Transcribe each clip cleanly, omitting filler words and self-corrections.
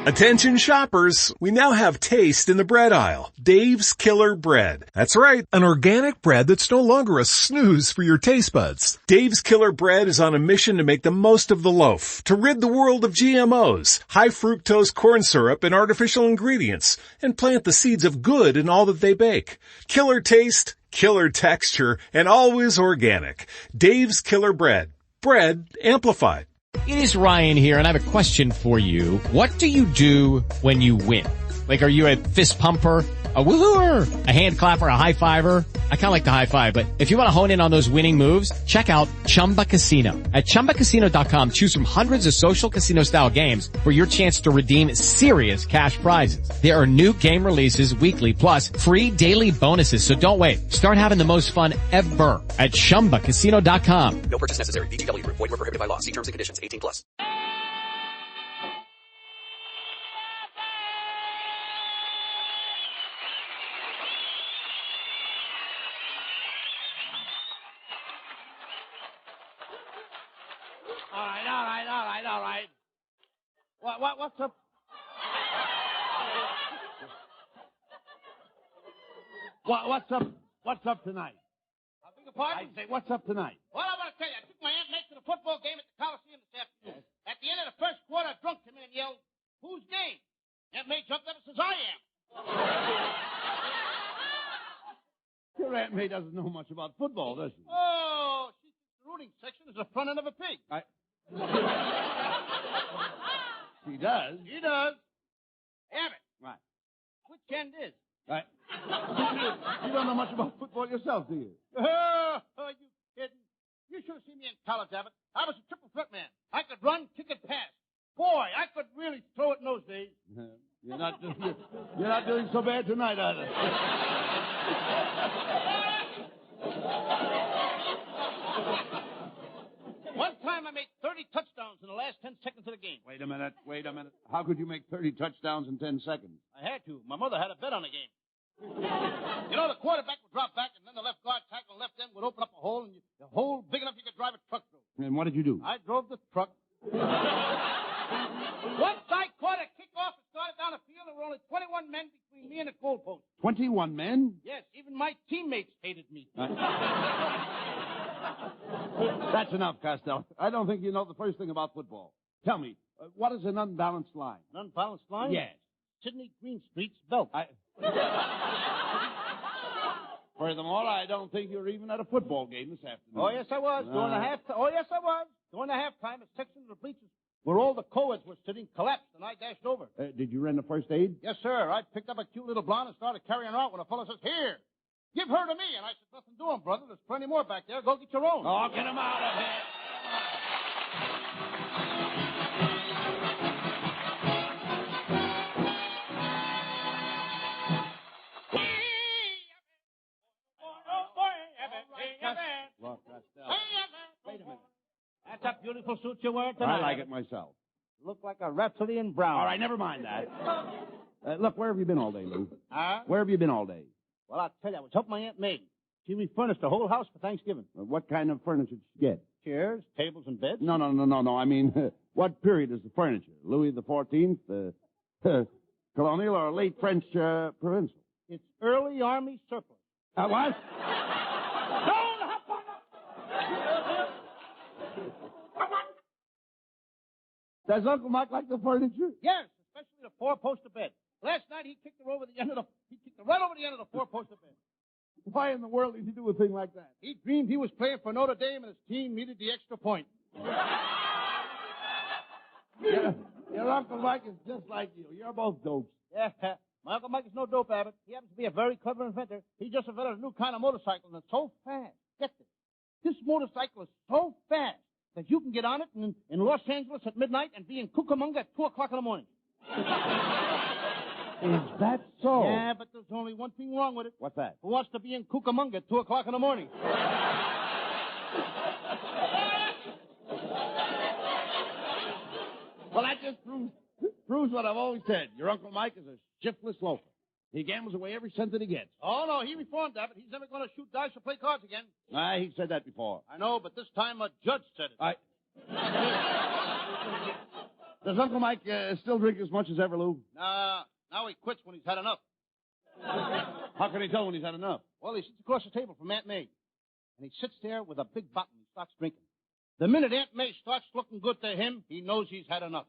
Attention shoppers, we now have taste in the bread aisle. Dave's Killer Bread. That's right, an organic bread that's no longer a snooze for your taste buds. Dave's Killer Bread is on a mission to make the most of the loaf, to rid the world of GMOs, high fructose corn syrup, and artificial ingredients, and plant the seeds of good in all that they bake. Killer taste, killer texture, and always organic. Dave's Killer Bread. Bread amplified. It is Ryan here, and I have a question for you. What do you do when you win? Like, are you a fist pumper, a woohooer, a hand clapper, a high fiver? I kind of like the high five, but if you want to hone in on those winning moves, check out Chumba Casino. At ChumbaCasino.com, choose from hundreds of social casino-style games for your chance to redeem serious cash prizes. There are new game releases weekly, plus free daily bonuses, so don't wait. Start having the most fun ever at ChumbaCasino.com. No purchase necessary. VGW. Void where prohibited by law. See terms and conditions. 18+. All right. What's up? What's up tonight? I beg your pardon? I say, what's up tonight? Well, I want to tell you, I took my Aunt Meg to the football game at the Coliseum this afternoon. Yes. At the end of the first quarter, a drunk came in and yelled, "Whose game?" Aunt Meg jumped up and says, "I am." Your Aunt May doesn't know much about football, does she? Oh, she thinks the rooting section is the front end of a pig. She does? She does. Abbott. Right. Which end is? Right. You don't know much about football yourself, do you? Oh, you kidding? You should have seen me in college, Abbott. I was a triple threat man. I could run, kick, and pass. Boy, I could really throw it in those days. You're not doing so bad tonight, either. One time I made 30 touchdowns in the last 10 seconds of the game. Wait a minute. How could you make 30 touchdowns in 10 seconds? I had to. My mother had a bet on the game. You know, the quarterback would drop back, and then the left guard tackle left end would open up a hole, and the hole big enough you could drive a truck through. And what did you do? I drove the truck. Once I caught a kickoff and started down the field, there were only 21 men between me and the goalpost. 21 men? Yes, even my teammates hated me. That's enough, Costello. I don't think you know the first thing about football. Tell me, what is an unbalanced line? An unbalanced line? Yes. Sidney Greenstreet's belt. Furthermore, I don't think you're even at a football game this afternoon. Oh, yes, I was. During the halftime. Oh, yes, I was. During the halftime, a section of the bleachers where all the co-eds were sitting collapsed, and I dashed over. Did you render first aid? Yes, sir. I picked up a cute little blonde and started carrying her out when a fellow says, "Here, give her to me." And I said, "Nothing doing, brother. There's plenty more back there. Go get your own." Oh, get him out of here. Look, Costello. Wait a minute. That's a beautiful suit you're wearing tonight. I like it myself. You look like a Rhapsody in brown. All right, never mind that. Look, where have you been all day, Lou? Huh? Where have you been all day? Well, I'll tell you, I was helping my Aunt Meg. She refurnished the whole house for Thanksgiving. What kind of furniture did you get? Chairs, tables, and beds. No. I mean, what period is the furniture? Louis the 14th, colonial, or late French provincial? It's early army surplus. What? Don't hop on Does Uncle Mike like the furniture? Yes, especially the four-poster bed. Last night he kicked it right over the end of the four-poster bed. Why in the world did he do a thing like that? He dreamed he was playing for Notre Dame and his team needed the extra point. Your Uncle Mike is just like you. You're both dopes. Yeah, my Uncle Mike is no dope, Abbott. He happens to be a very clever inventor. He just invented a new kind of motorcycle, and it's so fast. Get this. This motorcycle is so fast that you can get on it in Los Angeles at midnight and be in Cucamonga at 2 o'clock in the morning. Is that so? Yeah, but there's only one thing wrong with it. What's that? Who wants to be in Cucamonga at 2 o'clock in the morning? Well, that just proves what I've always said. Your Uncle Mike is a shiftless loafer. He gambles away every cent that he gets. Oh, no, he reformed that, but he's never going to shoot dice or play cards again. He said that before. I know, but this time a judge said it. Does Uncle Mike still drink as much as ever, Lou? Nah, now he quits when he's had enough. How can he tell when he's had enough? Well, he sits across the table from Aunt May. And he sits there with a big bottle and he starts drinking. The minute Aunt May starts looking good to him, he knows he's had enough.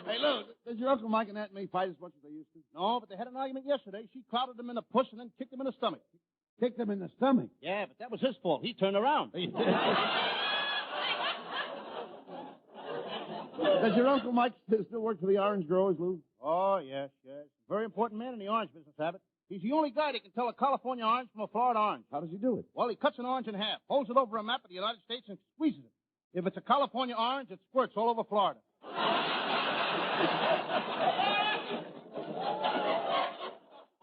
Hey, Lou, does your Uncle Mike and Aunt May fight as much as they used to? No, but they had an argument yesterday. She clouded him in the puss and then kicked him in the stomach. Kicked him in the stomach. Yeah, but that was his fault. He turned around. Does your Uncle Mike still work for the orange growers, Lou? Oh, yes, yes. Very important man in the orange business, Abbott. He's the only guy that can tell a California orange from a Florida orange. How does he do it? Well, he cuts an orange in half, holds it over a map of the United States, and squeezes it. If it's a California orange, it squirts all over Florida.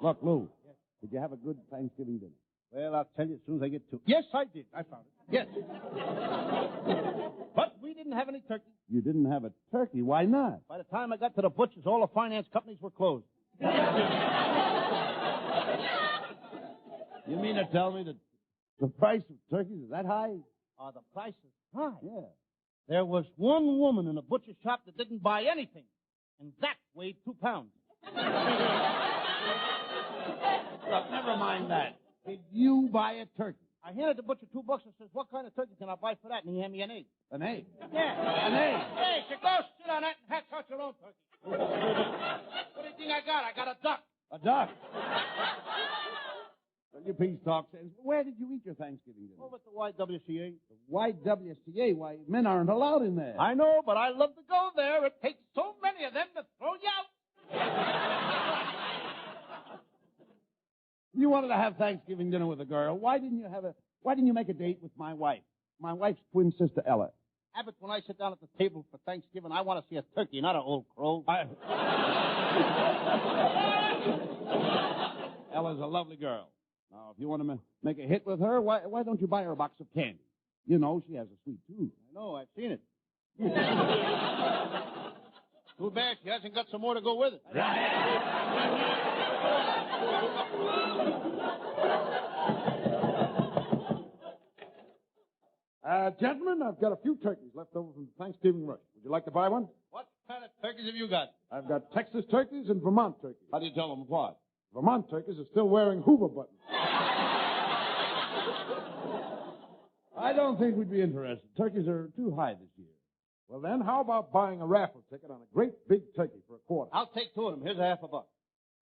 Look, Lou, did you have a good Thanksgiving dinner? Well, I'll tell you as soon as I get to it. Yes, I did. I found it. Yes. But we didn't have any turkey. You didn't have a turkey. Why not? By the time I got to the butcher's, all the finance companies were closed. You mean to tell me that the price of turkeys is that high? The price is high. Yeah. There was one woman in a butcher shop that didn't buy anything, and that weighed 2 pounds. Look, never mind that. Did you buy a turkey? I handed the butcher $2 and says, "What kind of turkey can I buy for that?" And he handed me an egg. An egg? Yeah. An egg? Hey, so go sit on that and hatch out your own turkey. What do you think I got? I got a duck. A duck? Well, your peace talk says, where did you eat your Thanksgiving dinner? Over at the YWCA. The YWCA? Why, men aren't allowed in there. I know, but I love to go there. It takes so many of them to throw you out. You wanted to have Thanksgiving dinner with a girl. Why didn't you make a date with my wife? My wife's twin sister, Ella. Abbott, when I sit down at the table for Thanksgiving, I want to see a turkey, not an old crow. Ella's a lovely girl. Now, if you want to make a hit with her, why don't you buy her a box of candy? You know, she has a sweet tooth. I know, I've seen it. Too bad she hasn't got some more to go with it. Gentlemen, I've got a few turkeys left over from the Thanksgiving rush. Would you like to buy one? What kind of turkeys have you got? I've got Texas turkeys and Vermont turkeys. How do you tell them apart? Vermont turkeys are still wearing Hoover buttons. I don't think we'd be interested. Turkeys are too high this year. Well, then, how about buying a raffle ticket on a great big turkey for $25? I'll take 2 of them. Here's $50.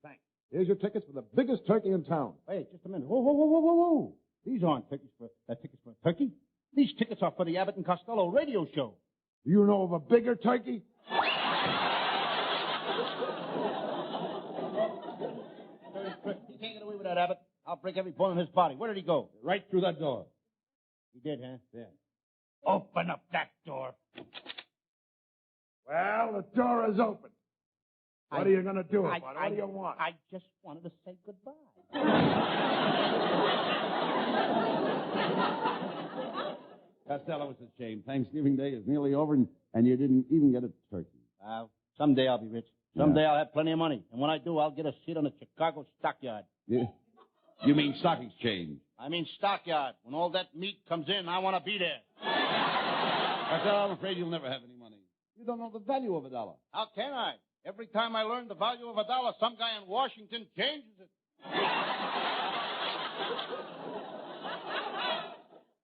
Thanks. Here's your tickets for the biggest turkey in town. Wait, just a minute. Whoa. These aren't tickets for a turkey. These tickets are for the Abbott and Costello radio show. Do you know of a bigger turkey? You can't get away with that, Abbott. I'll break every bone in his body. Where did he go? Right through that door. He did, huh? Yeah. Open up that door. Well, the door is open. What are you going to do about it? What do you want? I just wanted to say goodbye. Costello, it's a shame. Thanksgiving Day is nearly over, and you didn't even get a turkey. Someday I'll be rich. Someday I'll have plenty of money. And when I do, I'll get a seat on the Chicago stockyard. Yeah. You mean stock exchange? I mean stockyard. When all that meat comes in, I want to be there. Costello, I'm afraid you'll never have any money. You don't know the value of $1. How can I? Every time I learn the value of $1, some guy in Washington changes it.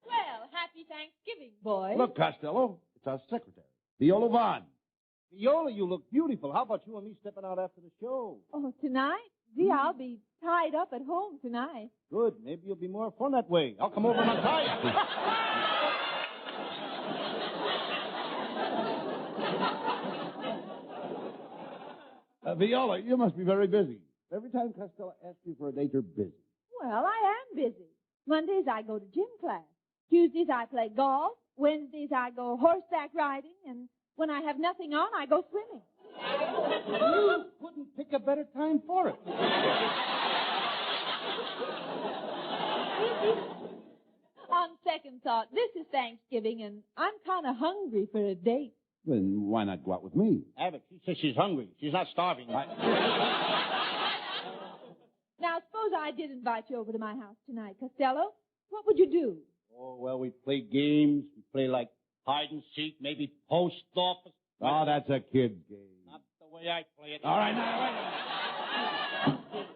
Well, happy Thanksgiving, boys. Look, Costello, it's our secretary, Viola Vaughn. Viola, you look beautiful. How about you and me stepping out after the show? Oh, tonight? Gee, I'll be tied up at home tonight. Good. Maybe you'll be more fun that way. I'll come over and untie you. Viola, you must be very busy. Every time Costello asks you for a date, you're busy. Well, I am busy. Mondays I go to gym class. Tuesdays I play golf. Wednesdays I go horseback riding. And when I have nothing on, I go swimming. You couldn't pick a better time for it. On second thought, this is Thanksgiving, and I'm kind of hungry for a date. Then why not go out with me? Abbott, she says she's hungry. She's not starving. Now, suppose I did invite you over to my house tonight, Costello. What would you do? Oh, well, we play games. We play like hide and seek, maybe post office. Oh, that's a kid's game. Not the way I play it. All right, now, wait a minute.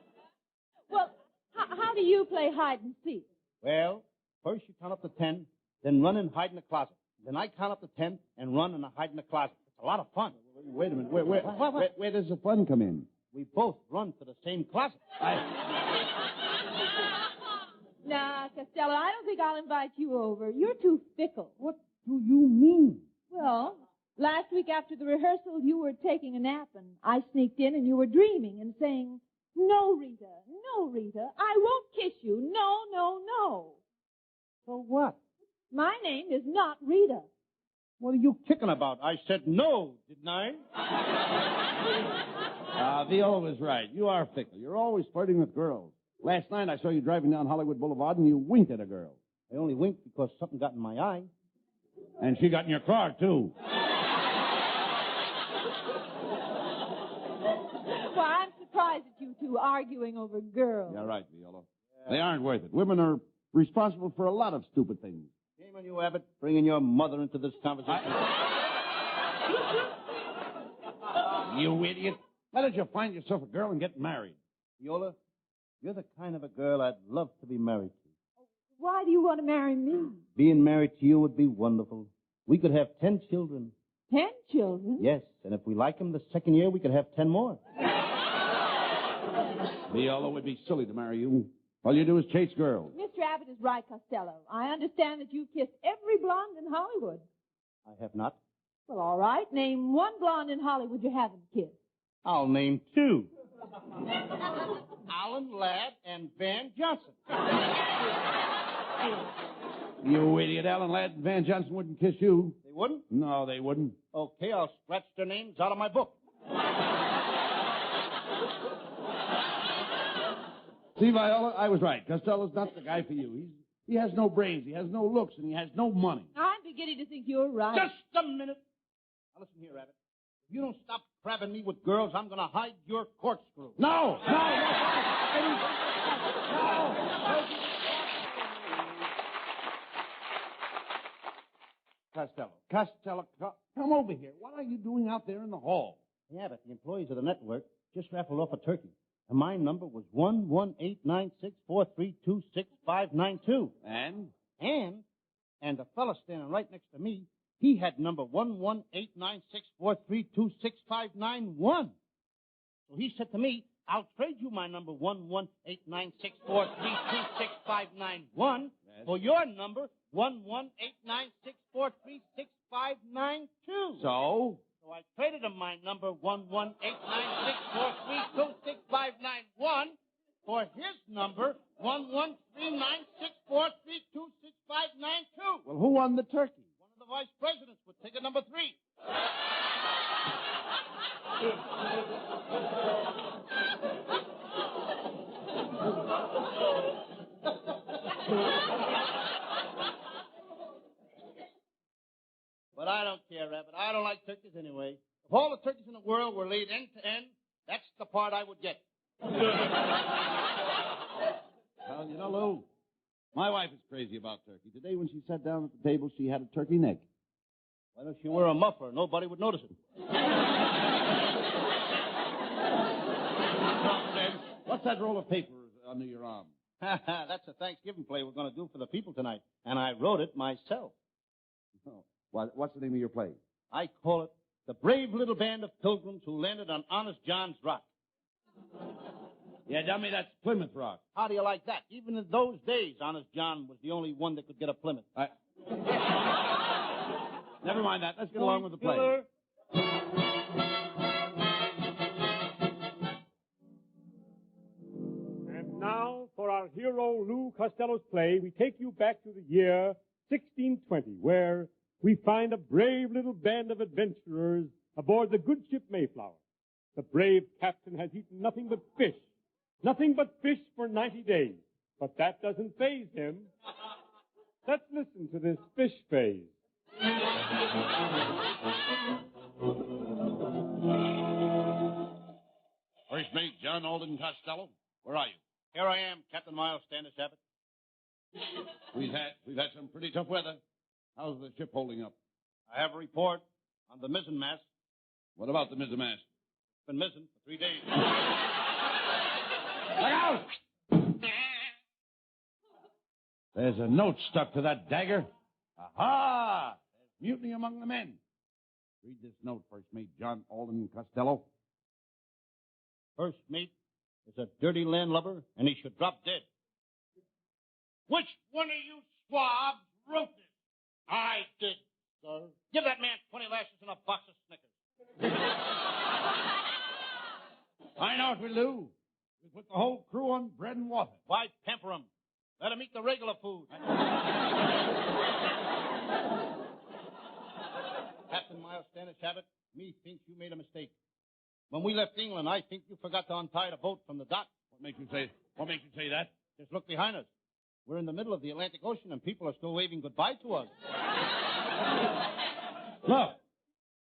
Well, how do you play hide and seek? Well, first you count up to 10, then run and hide in the closet. Then I count up to 10 and run and hide in the closet. It's a lot of fun. Wait a minute. Where does the fun come in? We both run to the same closet. Nah, Costello, I don't think I'll invite you over. You're too fickle. What do you mean? Well, last week after the rehearsal, you were taking a nap, and I sneaked in, and you were dreaming and saying, "No, Rita, no, Rita, I won't kiss you. No, no, no." So what? My name is not Rita. What are you kicking about? I said no, didn't I? Viola was right. You are fickle. You're always flirting with girls. Last night I saw you driving down Hollywood Boulevard and you winked at a girl. I only winked because something got in my eye. And she got in your car, too. Well, I'm surprised at you two arguing over girls. You're right, Viola. They aren't worth it. Women are responsible for a lot of stupid things. Shame on you, Abbott, bringing your mother into this conversation. You idiot. Why don't you find yourself a girl and get married? Viola, you're the kind of a girl I'd love to be married to. Why do you want to marry me? Being married to you would be wonderful. We could have 10 children. 10 children? Yes, and if we like them the second year, we could have 10 more. Viola would be silly to marry you. All you do is chase girls. Mr. Abbott is right, Costello. I understand that you've kissed every blonde in Hollywood. I have not. Well, all right. Name one blonde in Hollywood you haven't kissed. I'll name 2. Alan Ladd and Van Johnson. You idiot. Alan Ladd and Van Johnson wouldn't kiss you. They wouldn't? No, they wouldn't. Okay, I'll scratch their names out of my book. See, Viola, I was right. Costello's not the guy for you. He has no brains, he has no looks, and he has no money. I'm beginning to think you're right. Just a minute. Now listen here, Abbott. If you don't stop crabbing me with girls, I'm going to hide your corkscrew. No! Costello, come over here. What are you doing out there in the hall? Hey, Abbott, the employees of the network just raffled off a turkey. And my number was 1189643265592. And? And the fella standing right next to me, he had number 1189643265591. So he said to me, "I'll trade you my number 1189643265591 for your number 11896436592. So I traded him my number 1189643265591 for his number 1139643265592. Well, who won the turkey? One of the vice presidents with ticket number 3. But I don't care, Abbott. I don't like turkeys anyway. If all the turkeys in the world were laid end to end, that's the part I would get. Well, you know, Lou, my wife is crazy about turkey. Today when she sat down at the table, she had a turkey neck. Why don't you wear a muffler? Nobody would notice it. What's that roll of paper under your arm? That's a Thanksgiving play we're going to do for the people tonight. And I wrote it myself. Oh. What's the name of your play? I call it The Brave Little Band of Pilgrims Who Landed on Honest John's Rock. Yeah, dummy, that's Plymouth Rock. How do you like that? Even in those days, Honest John was the only one that could get a Plymouth. Never mind that. Let's get along with the play. And now, for our hero Lou Costello's play, we take you back to the year 1620, where we find a brave little band of adventurers aboard the good ship Mayflower. The brave captain has eaten nothing but fish for 90 days. But that doesn't faze him. Let's listen to this fish phase. First mate John Alden Costello, where are you? Here I am, Captain Miles Standish Abbott. We've had some pretty tough weather. How's the ship holding up? I have a report on the mizzenmast. What about the mizzenmast? It's been missing for 3 days. Look out! There's a note stuck to that dagger. Aha! There's mutiny among the men. Read this note, First Mate John Alden Costello. First mate is a dirty landlubber, and he should drop dead. Which one of you swabs wrote this? I did, sir. Give that man 20 lashes and a box of Snickers. I know what we'll do. We'll put the whole crew on bread and water. Why pamper him? Let him eat the regular food. Captain Miles Standish Abbott, me thinks you made a mistake. When we left England, I think you forgot to untie the boat from the dock. What makes you say that? Just look behind us. We're in the middle of the Atlantic Ocean, and people are still waving goodbye to us.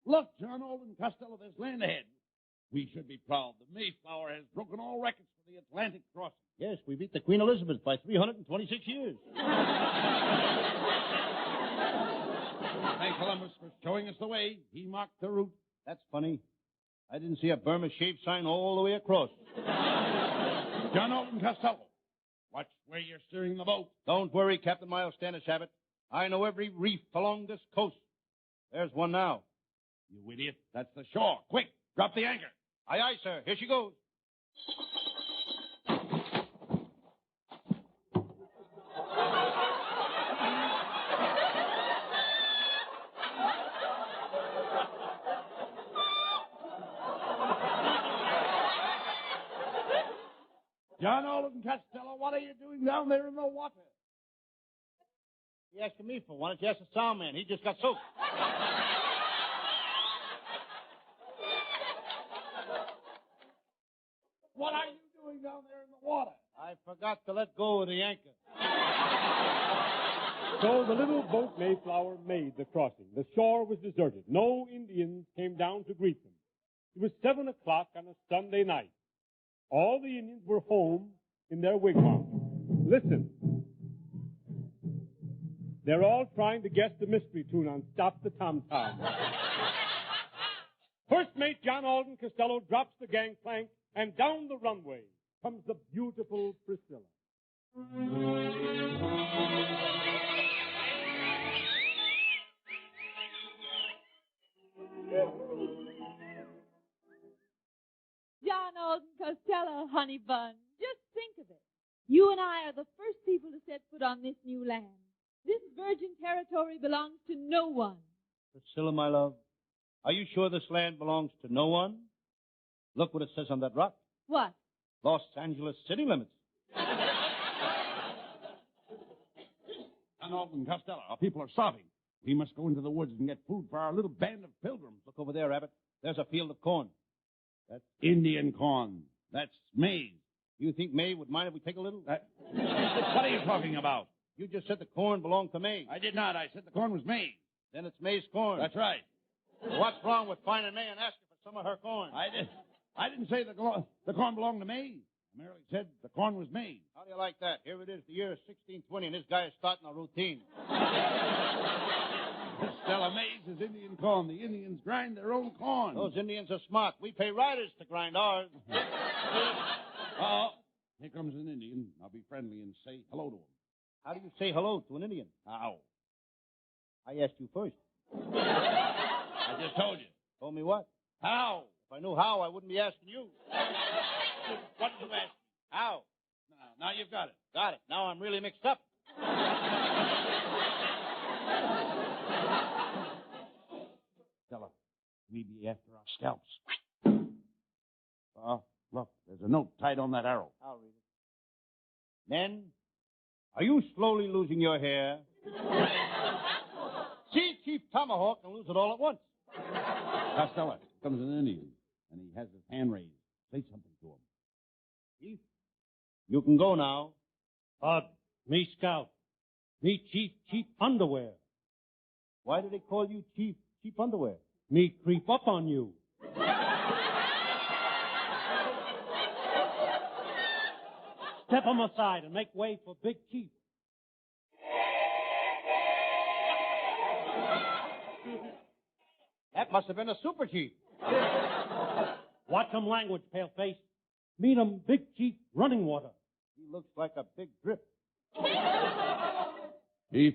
Look, John Alden Costello, there's land ahead. We should be proud. The Mayflower has broken all records for the Atlantic crossing. Yes, we beat the Queen Elizabeth by 326 years. Thank Columbus for showing us the way. He marked the route. That's funny. I didn't see a Burma shave sign all the way across. John Alden Costello, watch where you're steering the boat. Don't worry, Captain Miles Standish Abbott. I know every reef along this coast. There's one now. You idiot. That's the shore. Quick, drop the anchor. Aye, aye, sir. Here she goes. John Alden Costello, what are you doing down there in the water? You asking me for one? It's just a sound man. He just got soaked. What are you doing down there in the water? I forgot to let go of the anchor. So the little boat Mayflower made the crossing. The shore was deserted. No Indians came down to greet them. It was 7 o'clock on a Sunday night. All the Indians were home in their wigwams. Listen. They're all trying to guess the mystery tune on Stop the Tom Tom. First Mate John Alden Costello drops the gangplank, and down the runway comes the beautiful Priscilla. John Alden Costello, honey bun. Just think of it. You and I are the first people to set foot on this new land. This virgin territory belongs to no one. Priscilla, my love, are you sure this land belongs to no one? Look what it says on that rock. What? Los Angeles city limits. John Alden Costello, our people are starving. We must go into the woods and get food for our little band of pilgrims. Look over there, Abbott. There's a field of corn. That's Indian corn. That's maize. You think May would mind if we take a little? What are you talking about? You just said the corn belonged to May. I did not. I said the corn was maize. Then it's May's corn. That's right. What's wrong with finding May and asking for some of her corn? I didn't say the corn belonged to me. I merely said the corn was made. How do you like that? Here it is, the year 1620, and this guy is starting a routine. Stella, maize is Indian corn. The Indians grind their own corn. Those Indians are smart. We pay riders to grind ours. Oh, here comes an Indian. I'll be friendly and say hello to him. How do you say hello to an Indian? How? I asked you first. I just told you. Told me what? How? If I knew how, I wouldn't be asking you. What did you ask? How? Now you've got it. Got it. Now I'm really mixed up. Stella, we be after our scalps. Look, there's a note tied on that arrow. I'll read it. Men, are you slowly losing your hair? See Chief Tomahawk and lose it all at once. Costello, comes an Indian, and he has his hand raised. Say something to him. Chief, you can go now. Me scout. Me chief underwear. Why do they call you Chief Underwear? Me creep up on you. Step on my side and make way for Big Chief. That must have been a super chief. Watch 'em language, paleface. Meet 'em big chief running water. He looks like a big drip. Chief,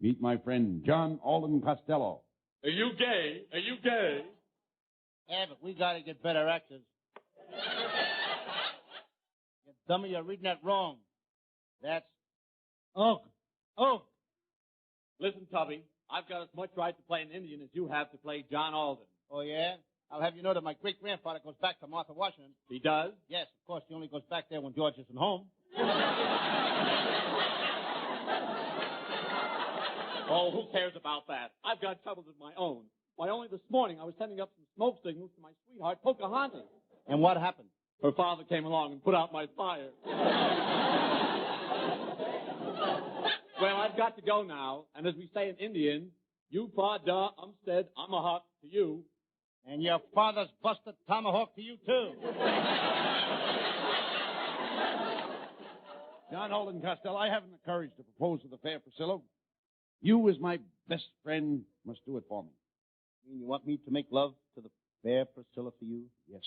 meet my friend John Alden Costello. Are you gay? Are you gay? Abbott, we got to get better actors. You dummy, you're reading that wrong. That's Ugh. Listen, Tubby, I've got as much right to play an Indian as you have to play John Alden. Oh, yeah? I'll have you know that my great-grandfather goes back to Martha Washington. He does? Yes, of course, he only goes back there when George isn't home. Oh, who cares about that? I've got troubles of my own. Why, only this morning I was sending up some smoke signals to my sweetheart, Pocahontas. And what happened? Her father came along and put out my fire. Well, I've got to go now, and as we say in Indian, you fa da umstead amahawk to you. And your father's busted tomahawk to you, too. John Alden Costello, I haven't the courage to propose to the fair Priscilla. You, as my best friend, must do it for me. You mean you want me to make love to the fair Priscilla for you? Yes.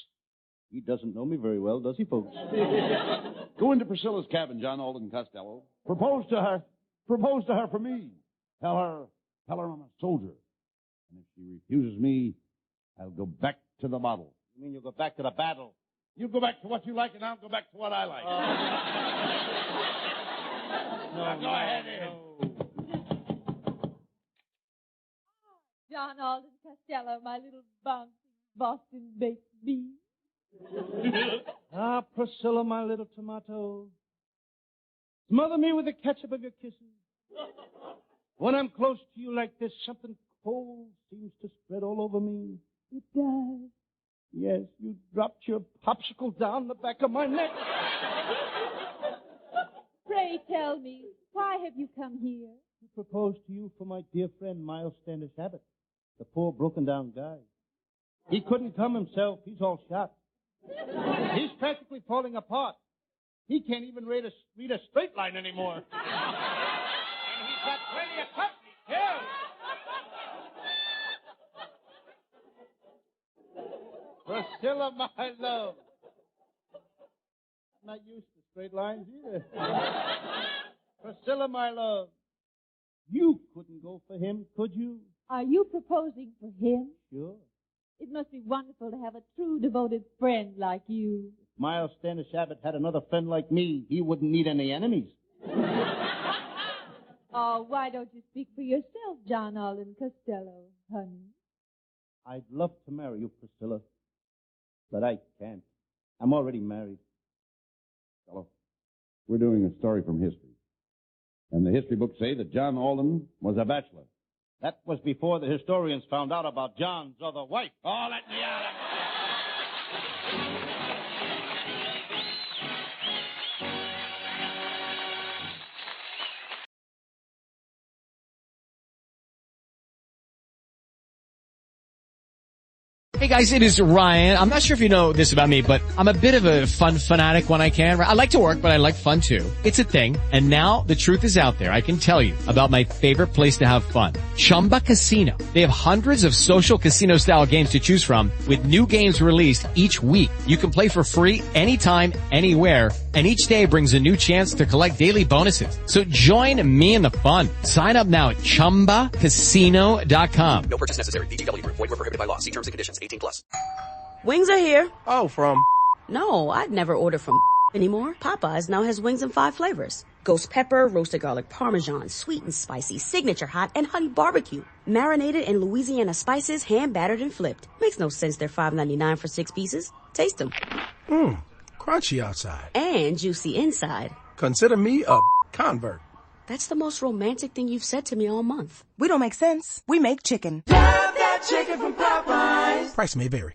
He doesn't know me very well, does he, folks? Go into Priscilla's cabin, John Alden Costello. Propose to her. Propose to her for me. Tell her I'm a soldier. And if she refuses me, I'll go back to the bottle. You mean you'll go back to the battle? You go back to what you like, and I'll go back to what I like. Now go ahead, Ed. John Alden Costello, my little bouncy Boston baked bean. Ah, Priscilla, my little tomato. Smother me with the ketchup of your kisses. When I'm close to you like this, something cold seems to spread all over me. It does. Yes, you dropped your popsicle down the back of my neck. Pray tell me, why have you come here? I proposed to you for my dear friend, Miles Standish Abbott, the poor broken-down guy. He couldn't come himself. He's all shot. He's practically falling apart. He can't even read a straight line anymore. And he's got plenty of company, too. Priscilla, my love. I'm not used to straight lines either. Priscilla, my love. You couldn't go for him, could you? Are you proposing for him? Sure. It must be wonderful to have a true devoted friend like you. If Miles Standish Abbott had another friend like me, he wouldn't need any enemies. Oh, why don't you speak for yourself, John Alden Costello, honey? I'd love to marry you, Priscilla, but I can't. I'm already married. Fellow, we're doing a story from history. And the history books say that John Alden was a bachelor. That was before the historians found out about John's other wife. Oh, let me out of Hey guys, it is Ryan. I'm not sure if you know this about me, but I'm a bit of a fun fanatic when I can. I like to work, but I like fun too. It's a thing. And now the truth is out there. I can tell you about my favorite place to have fun. Chumba Casino. They have hundreds of social casino style games to choose from with new games released each week. You can play for free anytime, anywhere. And each day brings a new chance to collect daily bonuses. So join me in the fun. Sign up now at ChumbaCasino.com. No purchase necessary. VGW Group. Void where prohibited by law. See terms and conditions. 18+. Wings are here. Oh, from? No, I'd never order from anymore. Popeyes now has wings in 5 flavors. Ghost pepper, roasted garlic parmesan, sweet and spicy, signature hot, and honey barbecue. Marinated in Louisiana spices, hand battered and flipped. Makes no sense they're $5.99 for 6 pieces. Taste them. Crunchy outside. And juicy inside. Consider me a convert. That's the most romantic thing you've said to me all month. We don't make sense. We make chicken. Love that chicken from Popeyes. Price may vary.